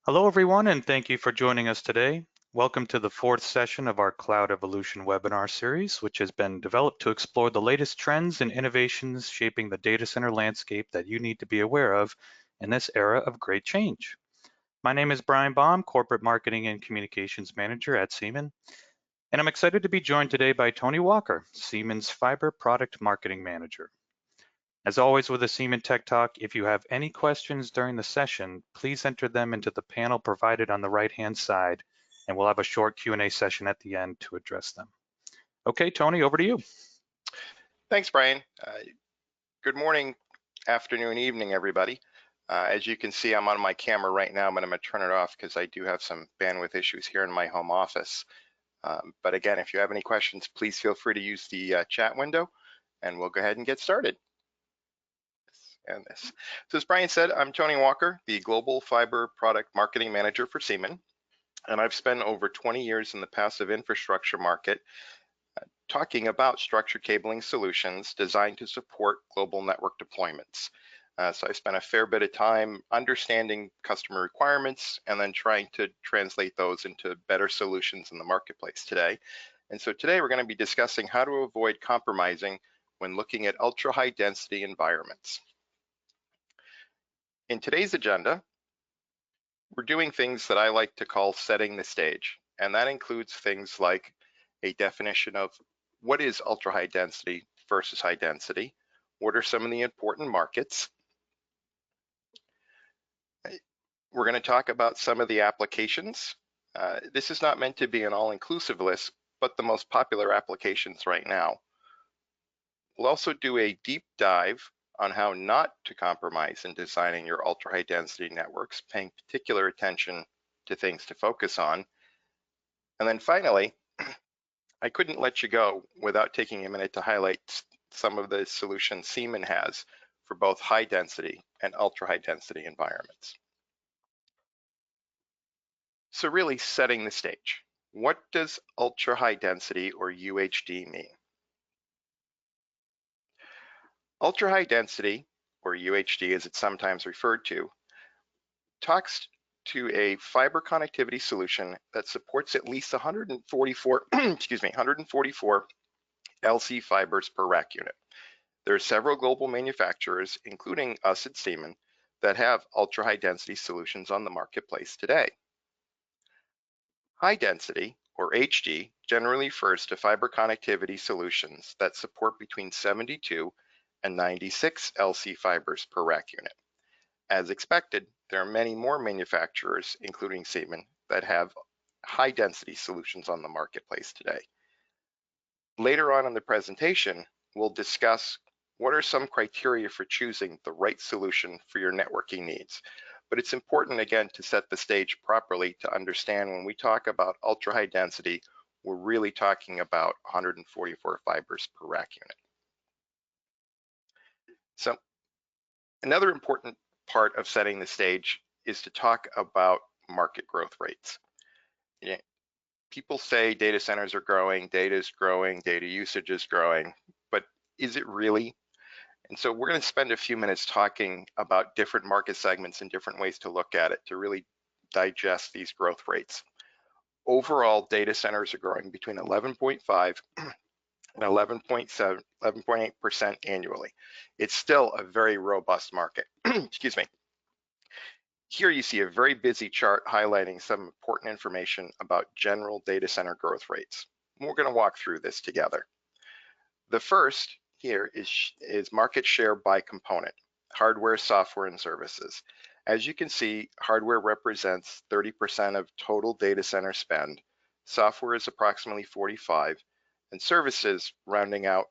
Hello, everyone, and thank you for joining us today. Welcome to the fourth session of our Cloud Evolution webinar series, which has been developed to explore the latest trends and innovations shaping the data center landscape that you need to be aware of in this era of great change. My name is Brian Baum, Corporate Marketing and Communications Manager at Siemon, and I'm excited to be joined today by Tony Walker, Siemon's Fiber Product Marketing Manager. As always with the Siemon Tech Talk, if you have any questions during the session, please enter them into the panel provided on the right-hand side, and we'll have a short Q&A session at the end to address them. Okay, Tony, over to you. Thanks, Brian. Good morning, afternoon, evening, everybody. As you can see, I'm on my camera right now, but I'm going to turn it off because I do have some bandwidth issues here in my home office. But again, if you have any questions, please feel free to use the chat window, and we'll go ahead and get started. And this. So as Brian said, I'm Tony Walker, the Global Fiber Product Marketing Manager for Siemon, and I've spent over 20 years in the passive infrastructure market talking about structured cabling solutions designed to support global network deployments. So I spent a fair bit of time understanding customer requirements and then trying to translate those into better solutions in the marketplace today. And so today we're going to be discussing how to avoid compromising when looking at ultra high density environments. In today's agenda, we're doing things that I like to call setting the stage, and that includes things like a definition of what is ultra high density versus high density, what are some of the important markets. We're going to talk about some of the applications. This is not meant to be an all-inclusive list, but the most popular applications right now. We'll also do a deep dive on how not to compromise in designing your ultra high density networks, paying particular attention to things to focus on. And then finally, I couldn't let you go without taking a minute to highlight some of the solutions Siemon has for both high density and ultra high density environments. So really setting the stage. What does ultra high density or UHD mean? Ultra high density, or UHD as it's sometimes referred to, talks to a fiber connectivity solution that supports at least 144, 144 LC fibers per rack unit. There are several global manufacturers, including us at Siemon, that have ultra high density solutions on the marketplace today. High density, or HD, generally refers to fiber connectivity solutions that support between 72 and 96 LC fibers per rack unit. As expected, there are many more manufacturers, including Siemon, that have high density solutions on the marketplace today. Later on in the presentation, we'll discuss what are some criteria for choosing the right solution for your networking needs. But it's important, again, to set the stage properly to understand when we talk about ultra high density, we're really talking about 144 fibers per rack unit. So another important part of setting the stage is to talk about market growth rates. People say data centers are growing, data is growing, data usage is growing, but is it really? And so we're going to spend a few minutes talking about different market segments and different ways to look at it to really digest these growth rates. Overall, data centers are growing between 11.5 and 11.8% annually. It's still a very robust market. Excuse me. Here you see a very busy chart highlighting some important information about general data center growth rates. We're going to walk through this together. The first here is market share by component, hardware, software, and services. As you can see, hardware represents 30% of total data center spend, software is approximately 45%, and services rounding out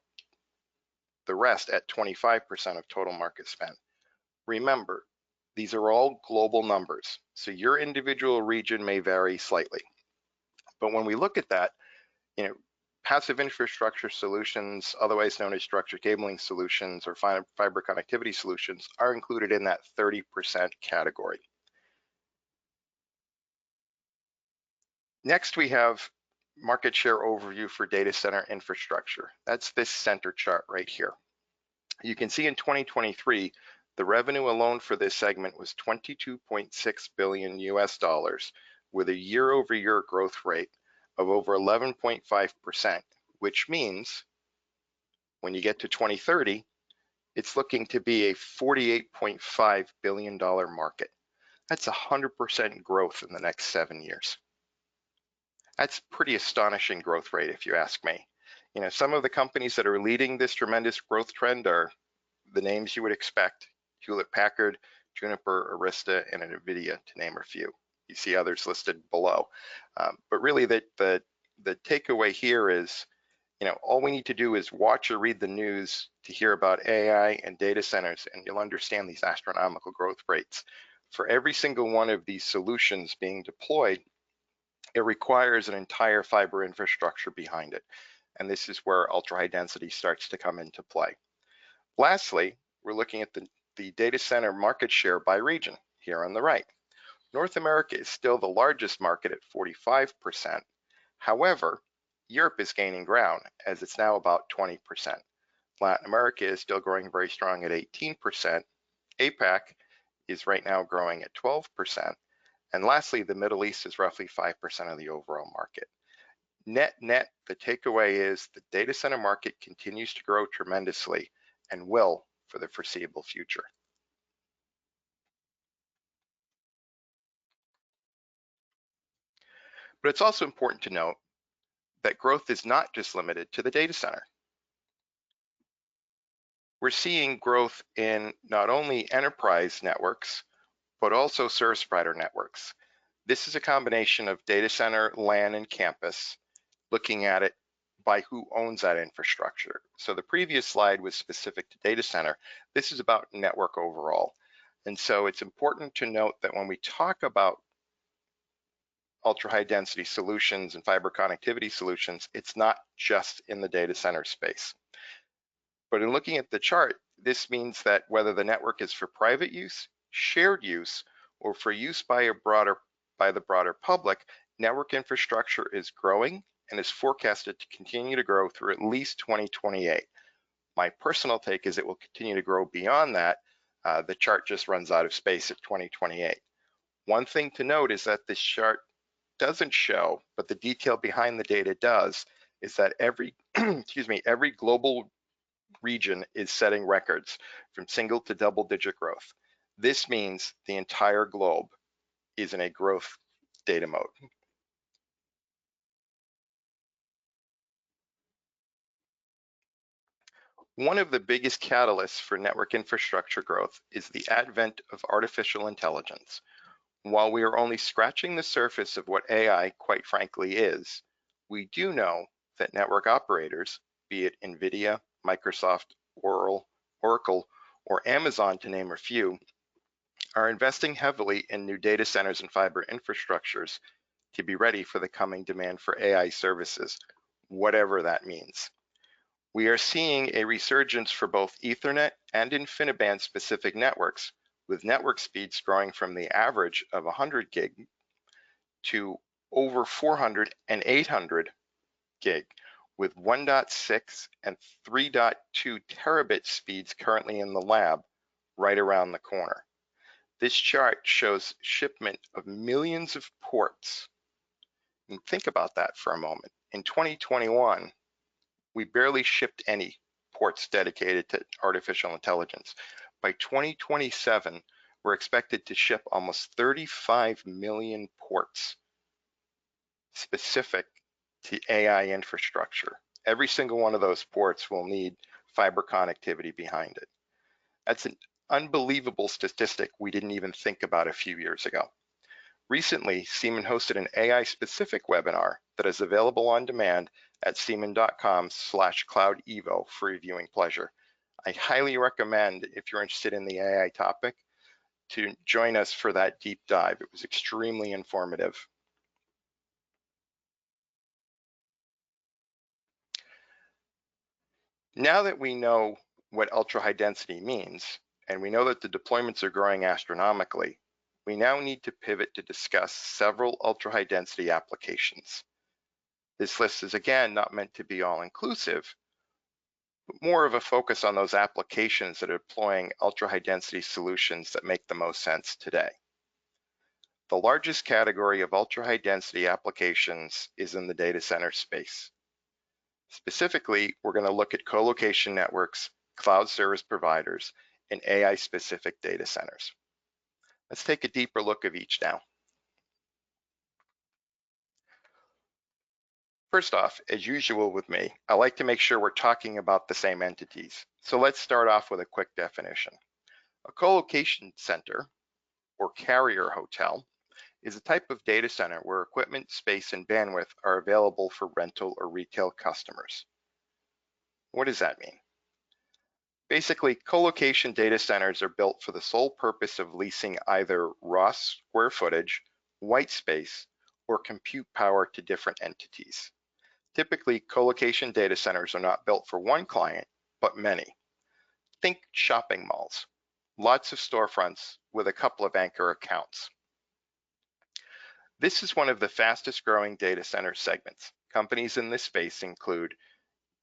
the rest at 25% of total market spend. Remember, these are all global numbers, so your individual region may vary slightly. But when we look at that, passive infrastructure solutions, otherwise known as structured cabling solutions or fiber connectivity solutions, are included in that 30% category. Next, we have market share overview for data center infrastructure. That's this center chart right here. You can see in 2023, The revenue alone for this segment was $22.6 billion US dollars, with a year-over-year growth rate of over 11.5%, which means when you get to 2030, it's looking to be a $48.5 billion market. That's 100% growth in the next 7 years. That's pretty astonishing growth rate, if you ask me. You know, some of the companies that are leading this tremendous growth trend are the names you would expect: Hewlett Packard, Juniper, Arista, and NVIDIA, to name a few. You see others listed below. But really the takeaway here is, you know, all we need to do is watch or read the news to hear about AI and data centers, and you'll understand these astronomical growth rates. For every single one of these solutions being deployed, it requires an entire fiber infrastructure behind it. And this is where ultra-high density starts to come into play. Lastly, we're looking at the data center market share by region here on the right. North America is still the largest market at 45%. However, Europe is gaining ground as it's now about 20%. Latin America is still growing very strong at 18%. APAC is right now growing at 12%. And lastly, the Middle East is roughly 5% of the overall market. Net, the takeaway is the data center market continues to grow tremendously and will for the foreseeable future. But it's also important to note that growth is not just limited to the data center. We're seeing growth in not only enterprise networks, but also service provider networks. This is a combination of data center, LAN, and campus, looking at it by who owns that infrastructure. So the previous slide was specific to data center. This is about network overall. And so it's important to note that when we talk about ultra-high density solutions and fiber connectivity solutions, it's not just in the data center space. But in looking at the chart, this means that whether the network is for private use, shared use, or for use by the broader public, network infrastructure is growing and is forecasted to continue to grow through at least 2028. My personal take is it will continue to grow beyond that. The chart just runs out of space at 2028. One thing to note is that this chart doesn't show, but the detail behind the data does, is that every every global region is setting records from single to double-digit growth. This means the entire globe is in a growth data mode. One of the biggest catalysts for network infrastructure growth is the advent of artificial intelligence. While we are only scratching the surface of what AI, quite frankly, is, we do know that network operators, be it NVIDIA, Microsoft, Oracle, or Amazon, to name a few, are investing heavily in new data centers and fiber infrastructures to be ready for the coming demand for AI services, whatever that means. We are seeing a resurgence for both Ethernet and InfiniBand specific networks, with network speeds growing from the average of 100 gig to over 400 and 800 gig, with 1.6 and 3.2 terabit speeds currently in the lab right around the corner. This chart shows shipment of millions of ports. And think about that for a moment. In 2021, we barely shipped any ports dedicated to artificial intelligence. By 2027, we're expected to ship almost 35 million ports specific to AI infrastructure. Every single one of those ports will need fiber connectivity behind it. That's an unbelievable statistic we didn't even think about a few years ago. Recently, Siemon hosted an AI-specific webinar that is available on demand at siemon.com/cloudevo for reviewing pleasure. I highly recommend, if you're interested in the AI topic, to join us for that deep dive. It was extremely informative. Now that we know what ultra-high density means, and we know that the deployments are growing astronomically, we now need to pivot to discuss several ultra-high density applications. This list is again not meant to be all-inclusive, more of a focus on those applications that are deploying ultra-high density solutions that make the most sense today. The largest category of ultra-high density applications is in the data center space. Specifically, we're going to look at co-location networks, cloud service providers, and AI-specific data centers. Let's take a deeper look at each now. First off, as usual with me, I like to make sure we're talking about the same entities. So let's start off with a quick definition. A co-location center, or carrier hotel, is a type of data center where equipment, space, and bandwidth are available for rental or retail customers. What does that mean? Basically, co-location data centers are built for the sole purpose of leasing either raw square footage, white space, or compute power to different entities. Typically, co-location data centers are not built for one client, but many. Think shopping malls, lots of storefronts with a couple of anchor accounts. This is one of the fastest growing data center segments. Companies in this space include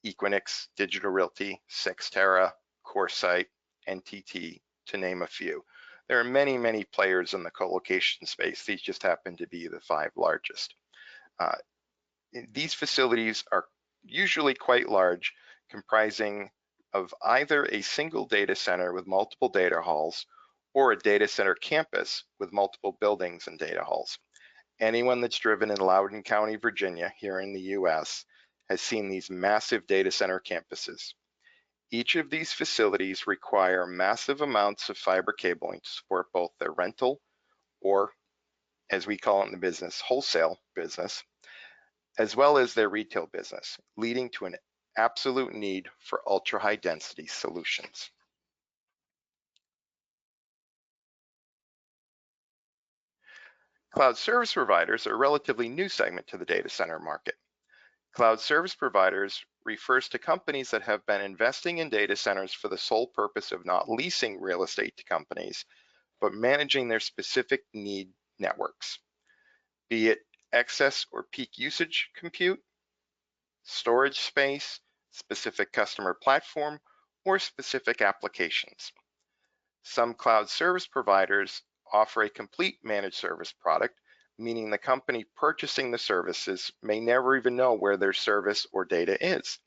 Equinix, Digital Realty, Cyxtera, CoreSite, NTT, to name a few. There are many, many players in the co-location space. These just happen to be the 5 largest. These facilities are usually quite large, comprising of either a single data center with multiple data halls or a data center campus with multiple buildings and data halls. Anyone that's driven in Loudoun County, Virginia, here in the US, has seen these massive data center campuses. Each of these facilities require massive amounts of fiber cabling to support both their rental, or as we call it in the business, wholesale business, as well as their retail business, leading to an absolute need for ultra-high density solutions. Cloud service providers are a relatively new segment to the data center market. Cloud service providers refers to companies that have been investing in data centers for the sole purpose of not leasing real estate to companies, but managing their specific need networks, be it excess or peak usage compute, storage space, specific customer platform, or specific applications. Some cloud service providers offer a complete managed service product, meaning the company purchasing the services may never even know where their service or data is.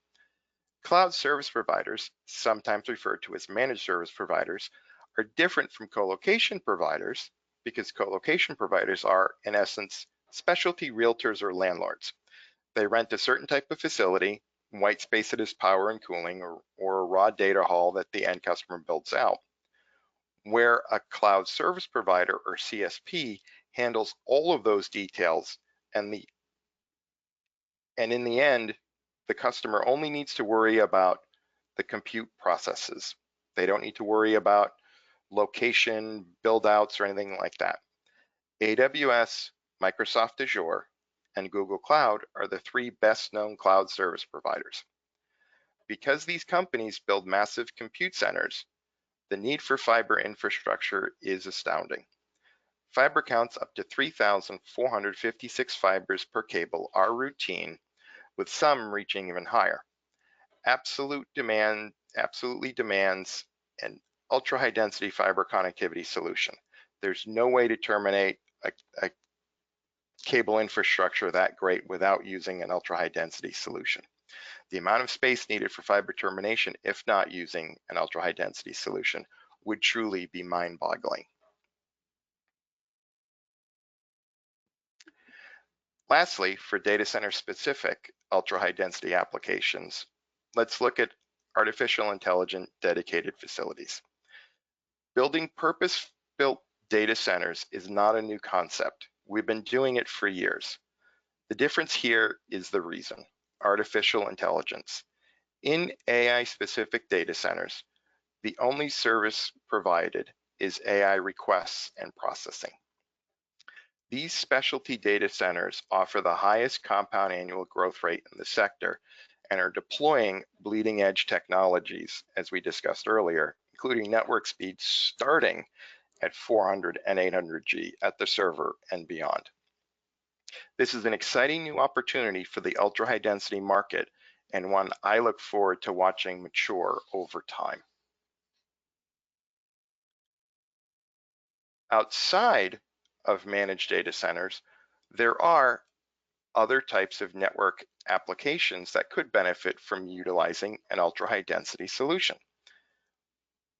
Cloud service providers, sometimes referred to as managed service providers, are different from co-location providers because co-location providers are, in essence, specialty realtors or landlords. They rent a certain type of facility, white space that is power and cooling, or a raw data hall that the end customer builds out. Where a cloud service provider or CSP handles all of those details, and in the end, the customer only needs to worry about the compute processes. They don't need to worry about location, build outs, or anything like that. AWS, Microsoft Azure, and Google Cloud are the 3 best known cloud service providers. Because these companies build massive compute centers, the need for fiber infrastructure is astounding. Fiber counts up to 3,456 fibers per cable are routine, with some reaching even higher. Absolutely demands an ultra-high density fiber connectivity solution. There's no way to terminate a cable infrastructure that great without using an ultra-high density solution. The amount of space needed for fiber termination, if not using an ultra-high density solution, would truly be mind-boggling. Lastly, for data center specific ultra-high density applications, let's look at artificial intelligence dedicated facilities. Building purpose-built data centers is not a new concept. We've been doing it for years. The difference here is the reason: artificial intelligence. In AI-specific data centers, the only service provided is AI requests and processing. These specialty data centers offer the highest compound annual growth rate in the sector and are deploying bleeding edge technologies, as we discussed earlier, including network speeds starting at 400 and 800G at the server and beyond. This is an exciting new opportunity for the ultra-high density market, and one I look forward to watching mature over time. Outside of managed data centers, there are other types of network applications that could benefit from utilizing an ultra-high density solution.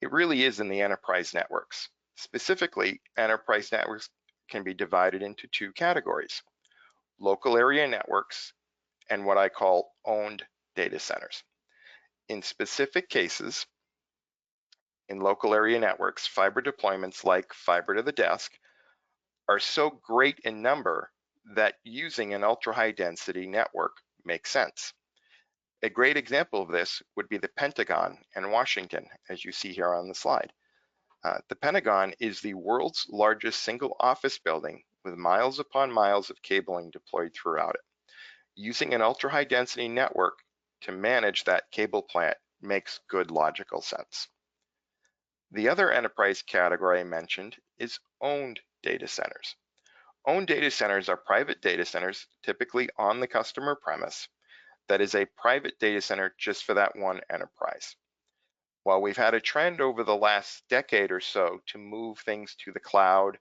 It really is in the enterprise networks. Specifically, enterprise networks can be divided into two categories: local area networks and what I call owned data centers. In specific cases, in local area networks, fiber deployments like fiber to the desk are so great in number that using an ultra-high density network makes sense. A great example of this would be the Pentagon in Washington, as you see here on the slide. The Pentagon is the world's largest single office building with miles upon miles of cabling deployed throughout it. Using an ultra-high density network to manage that cable plant makes good logical sense. The other enterprise category I mentioned is owned data centers. Owned data centers are private data centers, typically on the customer premise, that is a private data center just for that one enterprise. While we've had a trend over the last decade or so to move things to the cloud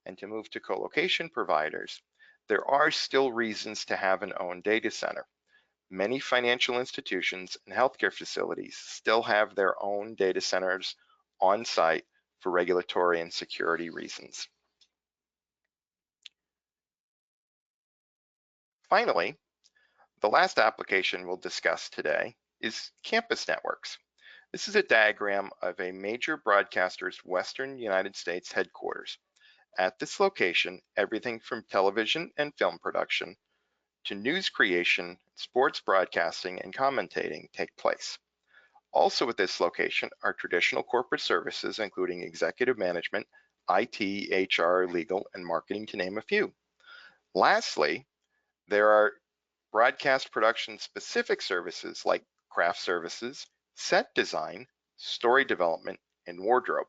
and to move to co-location providers, there are still reasons to have an owned data center. Many financial institutions and healthcare facilities still have their own data centers on site for regulatory and security reasons. Finally, the last application we'll discuss today is campus networks. This is a diagram of a major broadcaster's Western United States headquarters. At this location, everything from television and film production to news creation, sports broadcasting, and commentating take place. Also at this location are traditional corporate services, including executive management, IT, HR, legal, and marketing, to name a few. Lastly, there are broadcast production specific services like craft services, set design, story development, and wardrobe.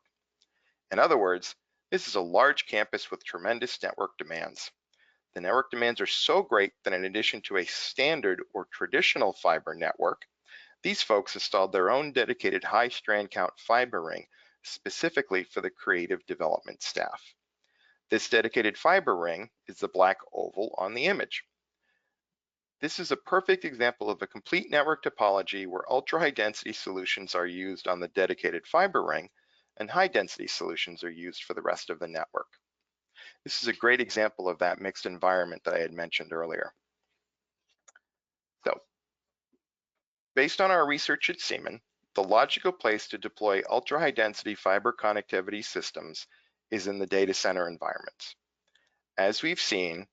In other words, this is a large campus with tremendous network demands. The network demands are so great that in addition to a standard or traditional fiber network, these folks installed their own dedicated high strand count fiber ring specifically for the creative development staff. This dedicated fiber ring is the black oval on the image. This is a perfect example of a complete network topology where ultra-high density solutions are used on the dedicated fiber ring and high density solutions are used for the rest of the network. This is a great example of that mixed environment that I had mentioned earlier. So, based on our research at Siemon, the logical place to deploy ultra-high density fiber connectivity systems is in the data center environments. As we've seen,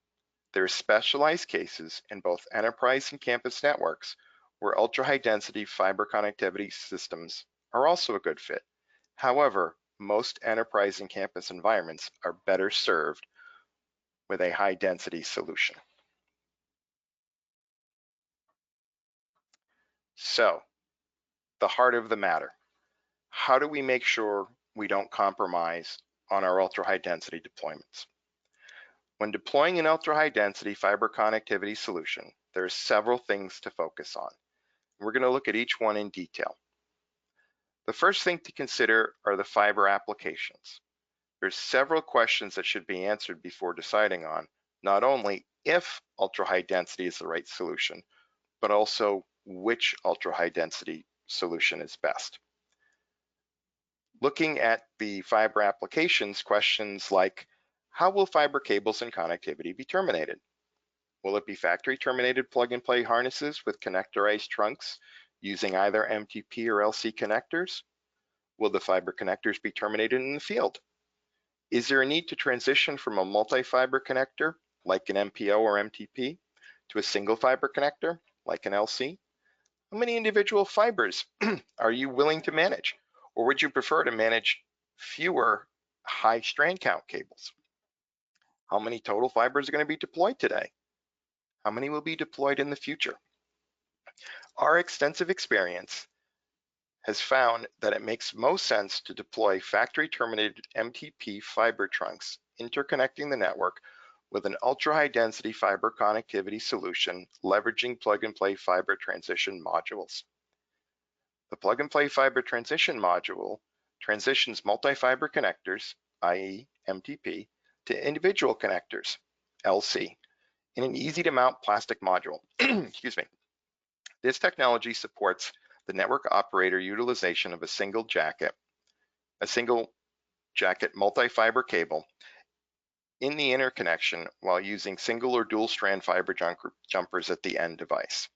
there are specialized cases in both enterprise and campus networks where ultra-high density fiber connectivity systems are also a good fit. However, most enterprise and campus environments are better served with a high density solution. So, the heart of the matter, how do we make sure we don't compromise on our ultra-high density deployments? When deploying an ultra-high density fiber connectivity solution, there are several things to focus on. We're going to look at each one in detail. The first thing to consider are the fiber applications. There's several questions that should be answered before deciding on not only if ultra-high density is the right solution, but also which ultra-high density solution is best. Looking at the fiber applications, questions like, how will fiber cables and connectivity be terminated? Will it be factory terminated plug-and-play harnesses with connectorized trunks using either MTP or LC connectors? Will the fiber connectors be terminated in the field? Is there a need to transition from a multi-fiber connector, like an MPO or MTP, to a single fiber connector, like an LC? How many individual fibers are you willing to manage? Or would you prefer to manage fewer high strand count cables? How many total fibers are going to be deployed today? How many will be deployed in the future? Our extensive experience has found that it makes most sense to deploy factory terminated MTP fiber trunks interconnecting the network with an ultra-high density fiber connectivity solution leveraging plug-and-play fiber transition modules. The plug-and-play fiber transition module transitions multi-fiber connectors, i.e. MTP, to individual connectors, LC, in an easy-to-mount plastic module. Excuse me. This technology supports the network operator utilization of a single jacket multi-fiber cable in the interconnection while using single or dual strand fiber jumpers at the end device.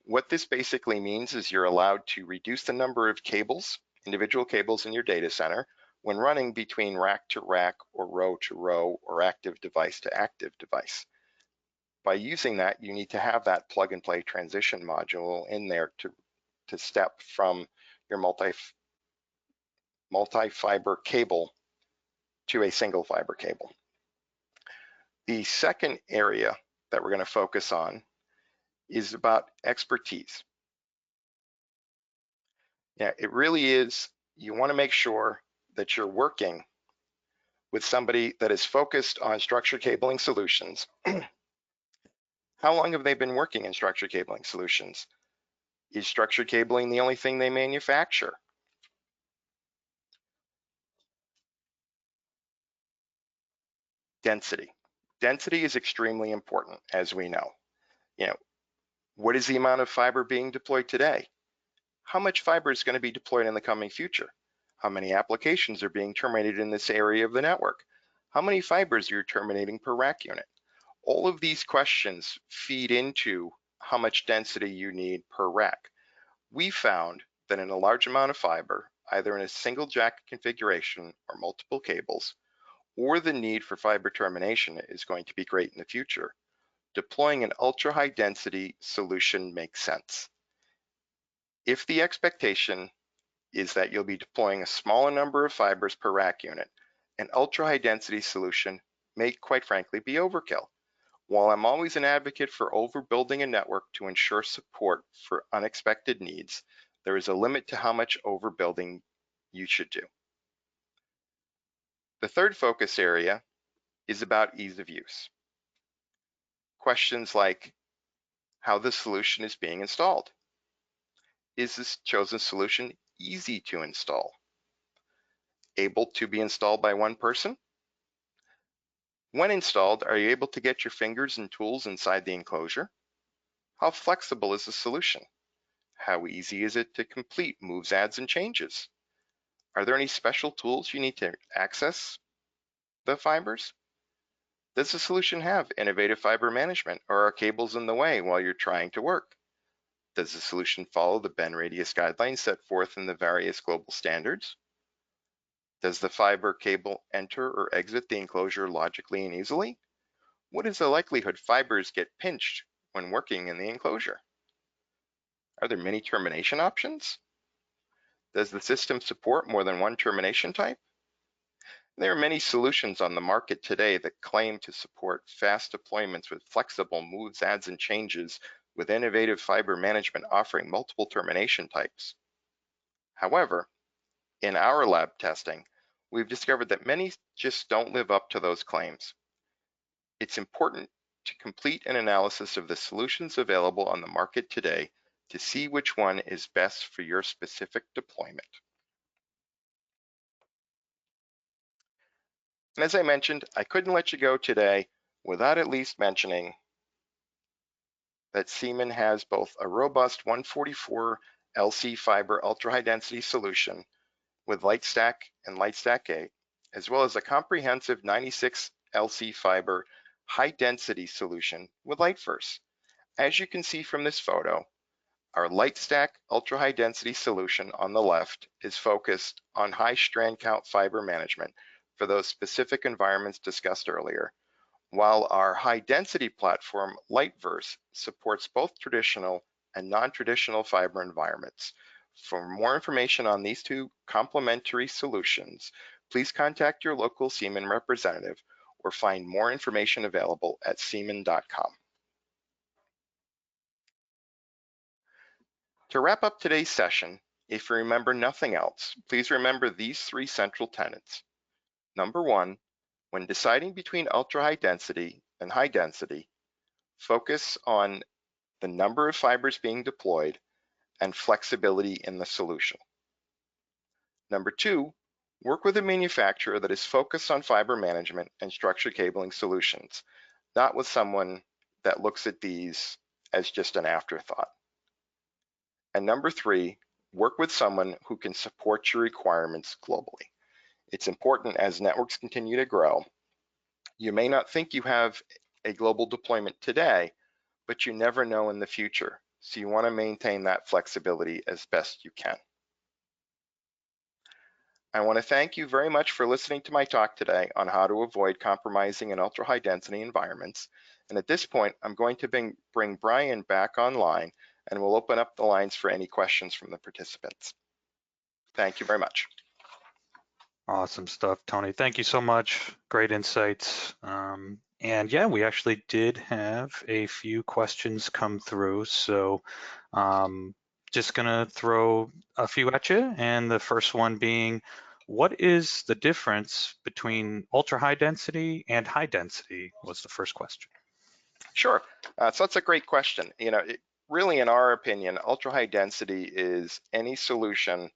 What this basically means is you're allowed to reduce the number of cables, individual cables in your data center when running between rack to rack or row to row or active device to active device. By using that, you need to have that plug and play transition module in there to step from your multi-fiber cable to a single fiber cable. The second area that we're going to focus on is about expertise. Yeah, it really is, you want to make sure that you're working with somebody that is focused on structured cabling solutions. How long have they been working in structured cabling solutions? Is structured cabling the only thing they manufacture? Density. Density is extremely important, as we know. What is the amount of fiber being deployed today? How much fiber is going to be deployed in the coming future? How many applications are being terminated in this area of the network? How many fibers are you terminating per rack unit? All of these questions feed into how much density you need per rack. We found that in a large amount of fiber, either in a single jacket configuration or multiple cables, or the need for fiber termination is going to be great in the future, deploying an ultra-high density solution makes sense. If the expectation is that you'll be deploying a smaller number of fibers per rack unit, an ultra-high density solution may, quite frankly, be overkill. While I'm always an advocate for overbuilding a network to ensure support for unexpected needs, there is a limit to how much overbuilding you should do. The third focus area is about ease of use. Questions like how the solution is being installed. Is this chosen solution easy to install? Able to be installed by one person? When installed, are you able to get your fingers and tools inside the enclosure? How flexible is the solution? How easy is it to complete moves, adds, and changes? Are there any special tools you need to access the fibers? Does the solution have innovative fiber management, or are cables in the way while you're trying to work? Does the solution follow the bend radius guidelines set forth in the various global standards? Does the fiber cable enter or exit the enclosure logically and easily? What is the likelihood fibers get pinched when working in the enclosure? Are there many termination options? Does the system support more than one termination type? There are many solutions on the market today that claim to support fast deployments with flexible moves, adds, and changes with innovative fiber management offering multiple termination types. However, in our lab testing, we've discovered that many just don't live up to those claims. It's important to complete an analysis of the solutions available on the market today to see which one is best for your specific deployment. And as I mentioned, I couldn't let you go today without at least mentioning that Siemon has both a robust 144 LC fiber ultra-high density solution with LightStack and LightStack 8, as well as a comprehensive 96 LC fiber high density solution with LightVerse. As you can see from this photo, our LightStack ultra-high density solution on the left is focused on high strand count fiber management for those specific environments discussed earlier, while our high density platform LightVerse supports both traditional and non-traditional fiber environments. For more information on these two complementary solutions, please contact your local Siemon representative or find more information available at siemon.com. To wrap up today's session, if you remember nothing else, please remember these three central tenets. Number one, When deciding between ultra high density and high density, focus on the number of fibers being deployed and flexibility in the solution. Number two, work with a manufacturer that is focused on fiber management and structured cabling solutions, not with someone that looks at these as just an afterthought. And number three, work with someone who can support your requirements globally. It's important as networks continue to grow. You may not think you have a global deployment today, but you never know in the future. So you want to maintain that flexibility as best you can. I want to thank you very much for listening to my talk today on how to avoid compromising in ultra high density environments. And at this point, I'm going to bring Brian back online, and we'll open up the lines for any questions from the participants. Thank you very much. Awesome stuff, Tony. Thank you so much. Great insights. And yeah, we actually did have a few questions come through. So just gonna throw a few at you. And the first one being, what is the difference between ultra high density and high density was the first question. Sure. So that's a great question. Really, in our opinion, ultra high density is any solution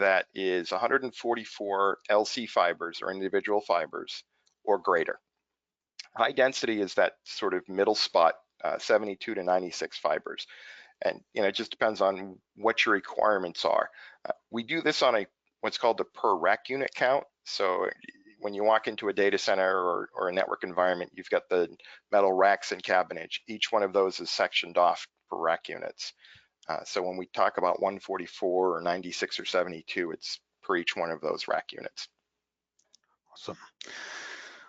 that is 144 LC fibers or individual fibers or greater. High density is that sort of middle spot, 72 to 96 fibers. And it just depends on what your requirements are. We do this on what's called the per rack unit count. So when you walk into a data center or a network environment, you've got the metal racks and cabinage. Each one of those is sectioned off per rack units. So when we talk about 144 or 96 or 72, it's per each one of those rack units. Awesome.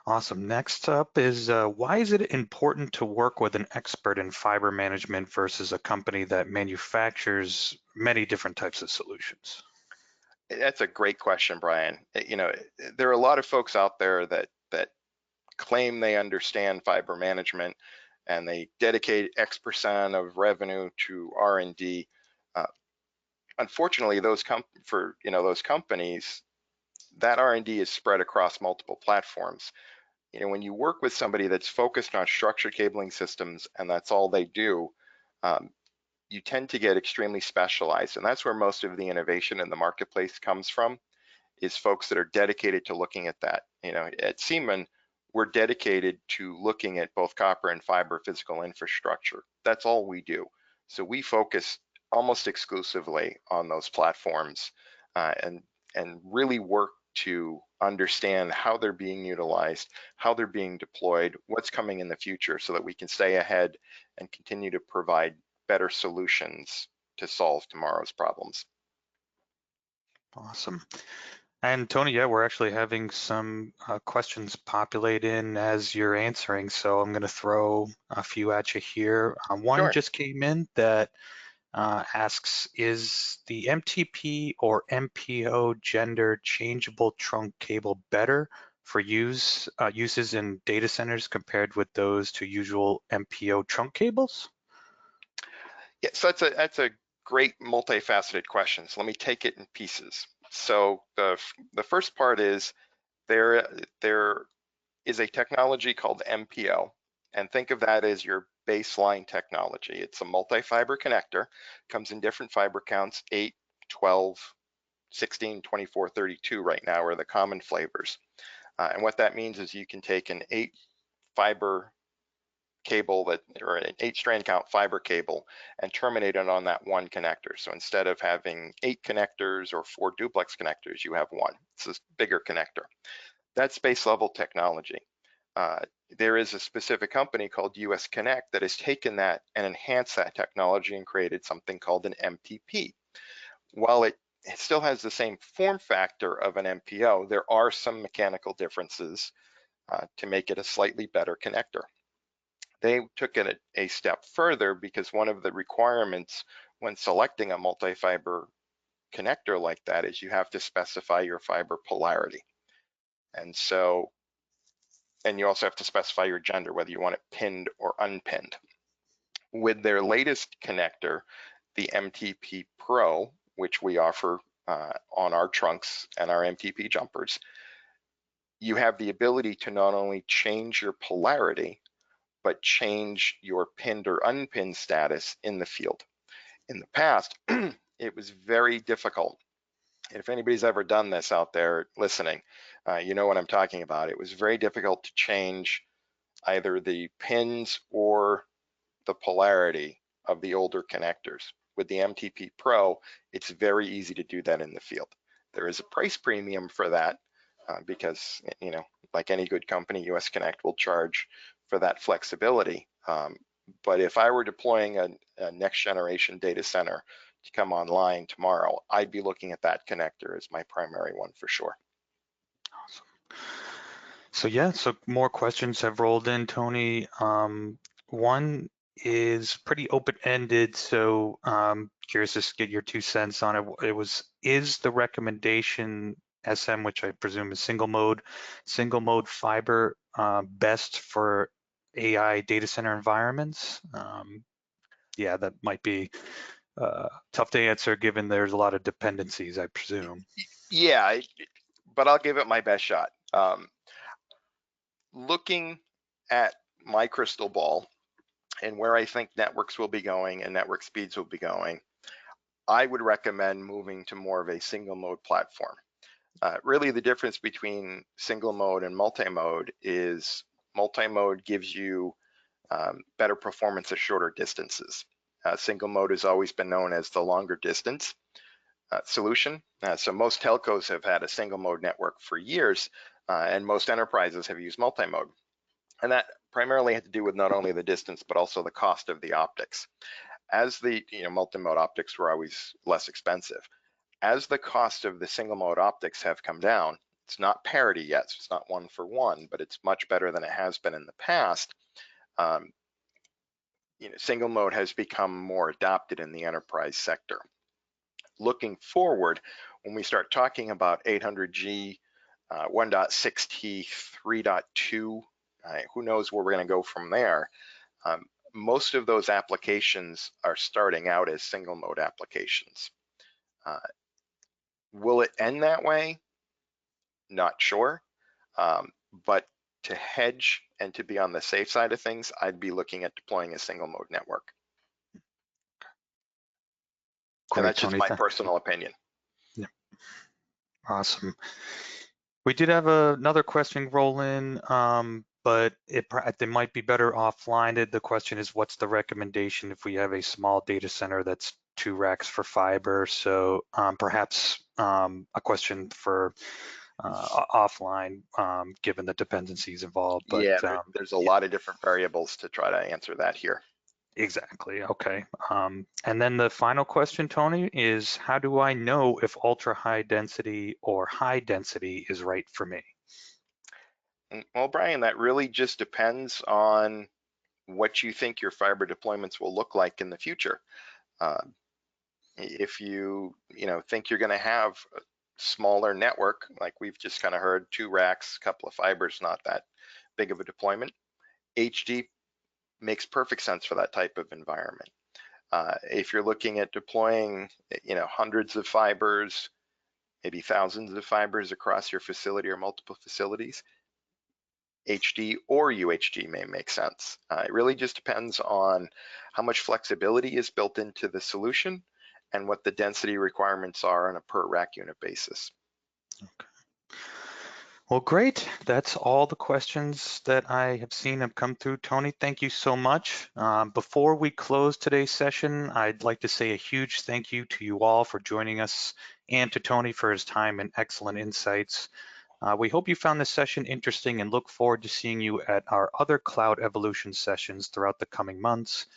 Awesome. Next up is why is it important to work with an expert in fiber management versus a company that manufactures many different types of solutions? That's a great question, Brian. There are a lot of folks out there that claim they understand fiber management and they dedicate X% of revenue to R&D. Unfortunately, those companies, that R&D is spread across multiple platforms. When you work with somebody that's focused on structured cabling systems and that's all they do, you tend to get extremely specialized, and that's where most of the innovation in the marketplace comes from, is folks that are dedicated to looking at that. At Siemon, we're dedicated to looking at both copper and fiber physical infrastructure. That's all we do. So we focus almost exclusively on those platforms and really work to understand how they're being utilized, how they're being deployed, what's coming in the future so that we can stay ahead and continue to provide better solutions to solve tomorrow's problems. Awesome. And Tony, yeah, we're actually having some questions populate in as you're answering, so I'm going to throw a few at you here. One Sure. just came in that asks, is the MTP or MPO gender changeable trunk cable better for uses in data centers compared with those to usual MPO trunk cables? Yeah, so that's a great multifaceted question. So let me take it in pieces. So the first part is there is a technology called MPO, and think of that as your baseline technology. It's a multi-fiber connector, comes in different fiber counts, 8, 12, 16, 24, 32 right now are the common flavors. And what that means is you can take an 8-fiber cable or an 8-strand count fiber cable and terminate it on that one connector. So instead of having 8 connectors or 4 duplex connectors, you have one. It's a bigger connector. That's base level technology. There is a specific company called US Connect that has taken that and enhanced that technology and created something called an MTP. While it still has the same form factor of an MPO, there are some mechanical differences to make it a slightly better connector. They took it a step further because one of the requirements when selecting a multi-fiber connector like that is you have to specify your fiber polarity. And you also have to specify your gender, whether you want it pinned or unpinned. With their latest connector, the MTP Pro, which we offer on our trunks and our MTP jumpers, you have the ability to not only change your polarity, but change your pinned or unpinned status in the field. In the past, it was very difficult. And if anybody's ever done this out there listening, you know what I'm talking about. It was very difficult to change either the pins or the polarity of the older connectors. With the MTP Pro, it's very easy to do that in the field. There is a price premium for that because, you know, like any good company, US Connect will charge for that flexibility. But if I were deploying a next generation data center to come online tomorrow, I'd be looking at that connector as my primary one for sure. Awesome. So yeah, so more questions have rolled in, Tony. One is pretty open-ended, so curious to get your 2 cents on it. It was, is the recommendation SM, which I presume is single mode fiber, best for AI data center environments? Yeah, that might be tough to answer given there's a lot of dependencies, I presume. Yeah, but I'll give it my best shot. Looking at my crystal ball and where I think networks will be going and network speeds will be going, I would recommend moving to more of a single mode platform. Really the difference between single mode and multi-mode is multi-mode gives you better performance at shorter distances. Single mode has always been known as the longer distance solution. So most telcos have had a single mode network for years, and most enterprises have used multi-mode. And that primarily had to do with not only the distance, but also the cost of the optics. As the multi-mode optics were always less expensive. As the cost of the single mode optics have come down, it's not parity yet, so it's not one for one, but it's much better than it has been in the past. Single mode has become more adopted in the enterprise sector. Looking forward, when we start talking about 800G, 1.6T, 3.2, who knows where we're going to go from there. Most of those applications are starting out as single mode applications. Will it end that way? Not sure. But to hedge and to be on the safe side of things, I'd be looking at deploying a single mode network. And Great, that's just Tony. my personal opinion. Yeah, awesome. We did have another question roll in, but it might be better offline. The question is, what's the recommendation if we have a small data center that's 2 racks for fiber? So perhaps a question for offline, given the dependencies involved. But Yeah, there's a yeah, lot of different variables to try to answer that here. exactly. Okay. And then the final question, Tony, is how do I know if ultra high density or high density is right for me? Well, Brian, that really just depends on what you think your fiber deployments will look like in the future. If you think you're going to have a smaller network, like we've just kind of heard, 2 racks, a couple of fibers, not that big of a deployment, HD makes perfect sense for that type of environment. If you're looking at deploying, hundreds of fibers, maybe thousands of fibers across your facility or multiple facilities, HD or UHD may make sense. It really just depends on how much flexibility is built into the solution and what the density requirements are on a per rack unit basis. Okay. Well, great. That's all the questions that I have seen have come through. Tony, thank you so much. Before we close today's session, I'd like to say a huge thank you to you all for joining us and to Tony for his time and excellent insights. We hope you found this session interesting and look forward to seeing you at our other cloud evolution sessions throughout the coming months.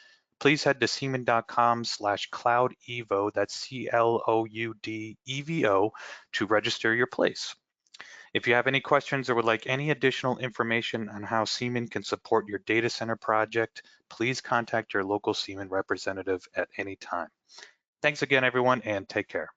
Please head to Siemon.com/cloudevo, that's CLOUDEVO, to register your place. If you have any questions or would like any additional information on how Siemon can support your data center project, please contact your local Siemon representative at any time. Thanks again, everyone, and take care.